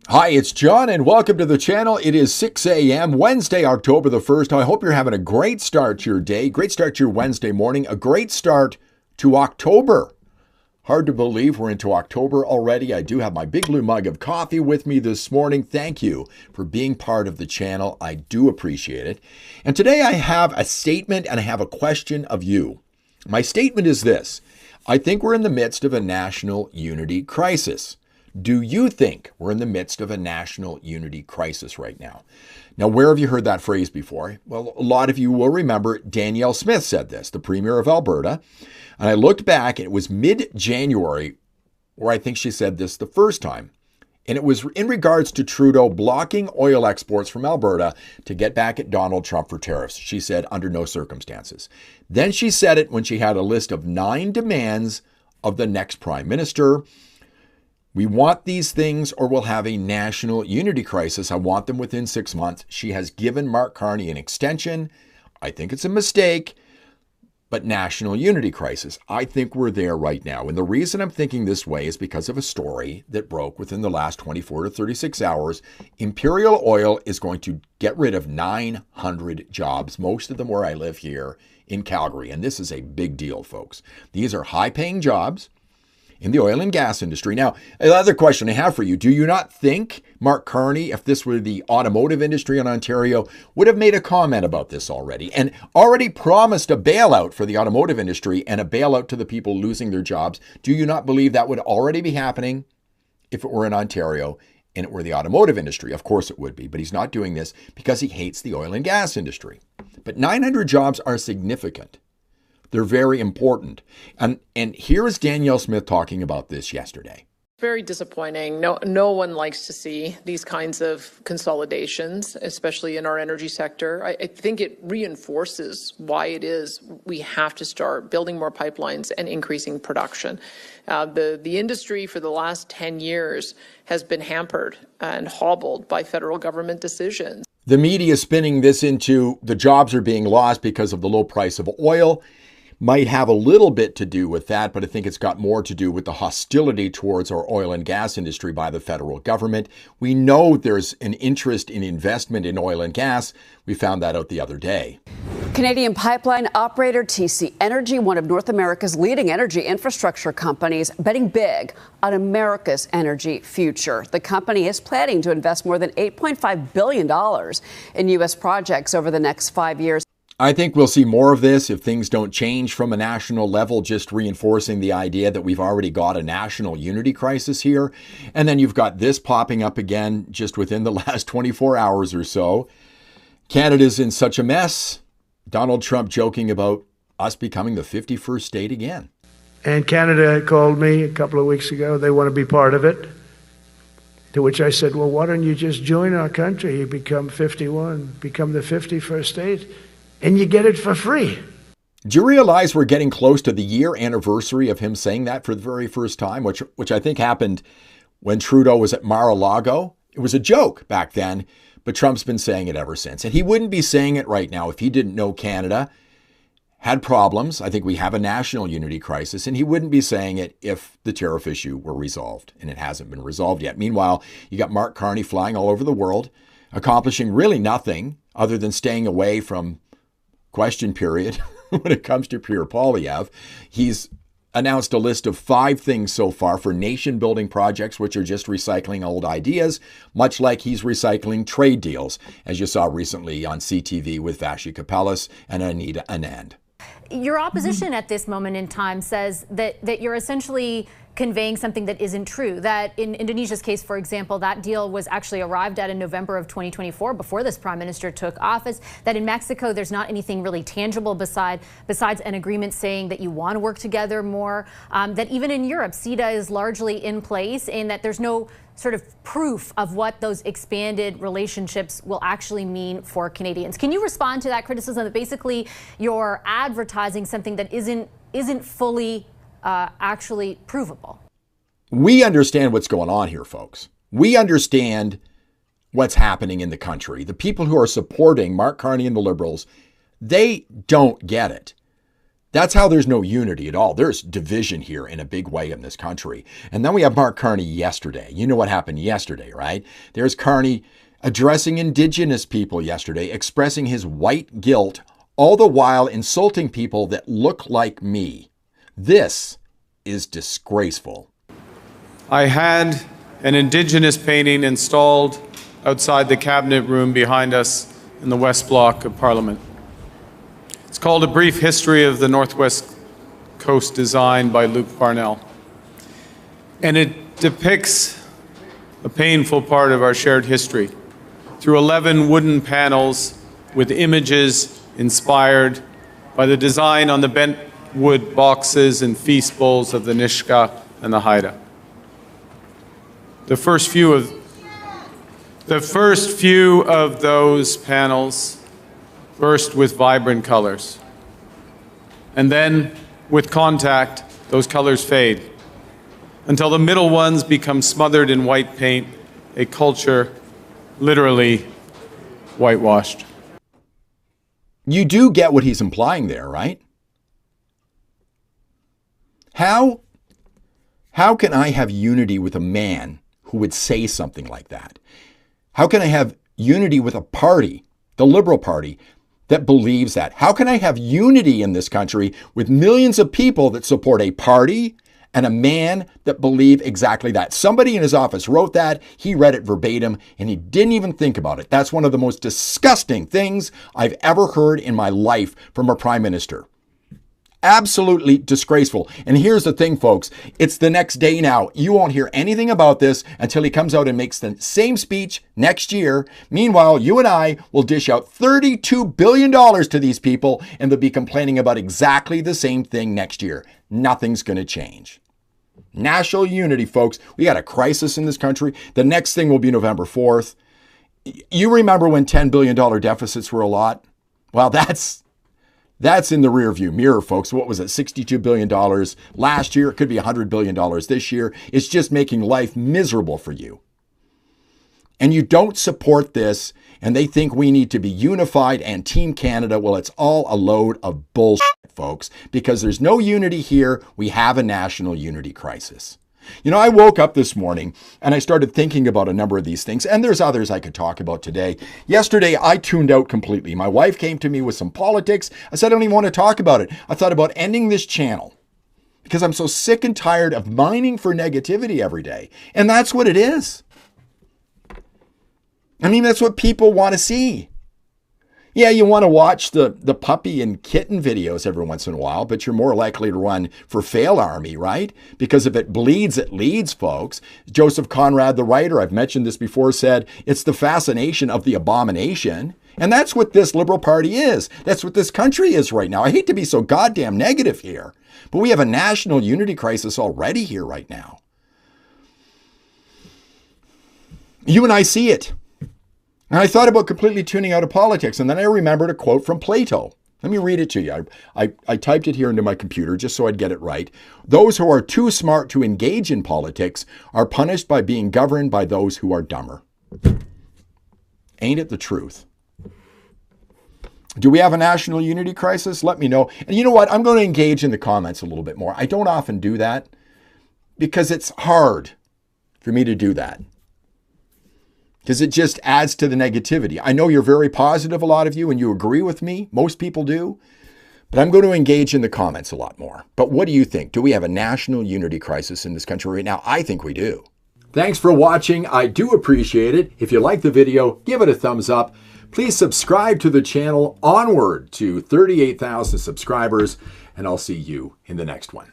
Hi, it's John, and welcome to the channel. It is 6 a.m. Wednesday, October the 1st. I hope you're having a great start to your day, great start to your Wednesday morning, a great start to October. Hard to believe we're into October already. I do have my big blue mug of coffee with me this morning. Thank you for being part of the channel. I do appreciate it. And today I have a statement and I have a question of you. My statement is this: I think we're in the midst of a national unity crisis. Do you think we're in the midst of a national unity crisis right now? Now, where have you heard that phrase before? Well, a lot of you will remember Danielle Smith said this, the Premier of Alberta. And I looked back, and it was mid-January where I think she said this the first time. And it was in regards to Trudeau blocking oil exports from Alberta to get back at Donald Trump for tariffs. She said, under no circumstances. Then she said it when she had a list of 9 demands of the next prime minister. We want these things or we'll have a national unity crisis. I want them within 6 months. She has given Mark Carney an extension. I think it's a mistake, but national unity crisis. I think we're there right now. And the reason I'm thinking this way is because of a story that broke within the last 24 to 36 hours. Imperial Oil is going to get rid of 900 jobs, most of them where I live here in Calgary. And this is a big deal, folks. These are high-paying jobs in the oil and gas industry. Now, another question I have for you: do you not think Mark Carney, if this were the automotive industry in Ontario, would have made a comment about this already and already promised a bailout for the automotive industry and a bailout to the people losing their jobs? Do you not believe that would already be happening if it were in Ontario and it were the automotive industry? Of course it would be, but he's not doing this because he hates the oil and gas industry. But 900 jobs are significant. They're very important. And here is Danielle Smith talking about this yesterday. Very disappointing. No one likes to see these kinds of consolidations, especially in our energy sector. I think it reinforces why it is we have to start building more pipelines and increasing production. The industry for the last 10 years has been hampered and hobbled by federal government decisions. The media is spinning this into the jobs are being lost because of the low price of oil. Might have a little bit to do with that, but I think it's got more to do with the hostility towards our oil and gas industry by the federal government. We know there's an interest in investment in oil and gas. We found that out the other day. Canadian pipeline operator TC Energy, one of North America's leading energy infrastructure companies, betting big on America's energy future. The company is planning to invest more than $8.5 billion in U.S. projects over the next 5 years. I think we'll see more of this if things don't change from a national level, just reinforcing the idea that we've already got a national unity crisis here. And then you've got this popping up again just within the last 24 hours or so. Canada's in such a mess. Donald Trump joking about us becoming the 51st state again. And Canada called me a couple of weeks ago. They want to be part of it. To which I said, well, why don't you just join our country? You become 51, become the 51st state. And you get it for free. Do you realize we're getting close to the year anniversary of him saying that for the very first time, which I think happened when Trudeau was at Mar-a-Lago? It was a joke back then, but Trump's been saying it ever since. And he wouldn't be saying it right now if he didn't know Canada had problems. I think we have a national unity crisis, and he wouldn't be saying it if the tariff issue were resolved, and it hasn't been resolved yet. Meanwhile, you got Mark Carney flying all over the world, accomplishing really nothing other than staying away from question period when it comes to Pierre Poilievre. He's announced a list of 5 things so far for nation-building projects, which are just recycling old ideas, much like he's recycling trade deals, as you saw recently on CTV with Vassy Kapelas and Anita Anand. Your opposition at this moment in time says that you're essentially conveying something that isn't true, that in Indonesia's case, for example, that deal was actually arrived at in November of 2024 before this prime minister took office, that in Mexico there's not anything really tangible besides an agreement saying that you want to work together more, that even in Europe, CETA is largely in place and that there's no sort of proof of what those expanded relationships will actually mean for Canadians. Can you respond to that criticism that basically you're advertising something that isn't fully actually provable? We understand what's going on here, folks. We understand what's happening in the country. The people who are supporting Mark Carney and the Liberals, they don't get it. That's how there's no unity at all. There's division here in a big way in this country. And then we have Mark Carney yesterday. You know what happened yesterday, right? There's Carney addressing Indigenous people yesterday, expressing his white guilt, all the while insulting people that look like me. This is disgraceful. I had an Indigenous painting installed outside the cabinet room behind us in the West Block of Parliament. It's called A Brief History of the Northwest Coast Design by Luke Parnell. And it depicts a painful part of our shared history through 11 wooden panels with images inspired by the design on the bent wood boxes and feast bowls of the Nisga'a and the Haida. The first few of those panels burst with vibrant colors. And then, with contact, those colors fade until the middle ones become smothered in white paint, a culture literally whitewashed. You do get what he's implying there, right? How can I have unity with a man who would say something like that? How can I have unity with a party, the Liberal Party, that believes that? How can I have unity in this country with millions of people that support a party and a man that believe exactly that? Somebody in his office wrote that, he read it verbatim, and he didn't even think about it. That's one of the most disgusting things I've ever heard in my life from a prime minister. Absolutely disgraceful. And here's the thing, folks. It's the next day now. You won't hear anything about this until he comes out and makes the same speech next year. Meanwhile, you and I will dish out $32 billion to these people, and they'll be complaining about exactly the same thing next year. Nothing's going to change. National unity, folks. We got a crisis in this country. The next thing will be November 4th. You remember when $10 billion deficits were a lot? Well, that's in the rearview mirror, folks. What was it? $62 billion last year. It could be $100 billion this year. It's just making life miserable for you. And you don't support this, and they think we need to be unified and Team Canada. Well, it's all a load of bullshit, folks, because there's no unity here. We have a national unity crisis. You know, I woke up this morning and I started thinking about a number of these things, and there's others I could talk about today. Yesterday, I tuned out completely. My wife came to me with some politics. I said, I don't even want to talk about it. I thought about ending this channel because I'm so sick and tired of mining for negativity every day. And that's what it is. I mean, that's what people want to see. Yeah, you want to watch the puppy and kitten videos every once in a while, but you're more likely to run for Fail Army, right? Because if it bleeds, it leads, folks. Joseph Conrad, the writer, I've mentioned this before, said it's the fascination of the abomination. And that's what this Liberal Party is. That's what this country is right now. I hate to be so goddamn negative here, but we have a national unity crisis already here right now. You and I see it. And I thought about completely tuning out of politics, and then I remembered a quote from Plato. Let me read it to you. I typed it here into my computer just so I'd get it right. Those who are too smart to engage in politics are punished by being governed by those who are dumber. Ain't it the truth? Do we have a national unity crisis? Let me know. And you know what? I'm going to engage in the comments a little bit more. I don't often do that because it's hard for me to do that, because it just adds to the negativity. I know you're very positive, a lot of you, and you agree with me. Most people do. But I'm going to engage in the comments a lot more. But what do you think? Do we have a national unity crisis in this country right now? I think we do. Thanks for watching. I do appreciate it. If you like the video, give it a thumbs up. Please subscribe to the channel onward to 38,000 subscribers, and I'll see you in the next one.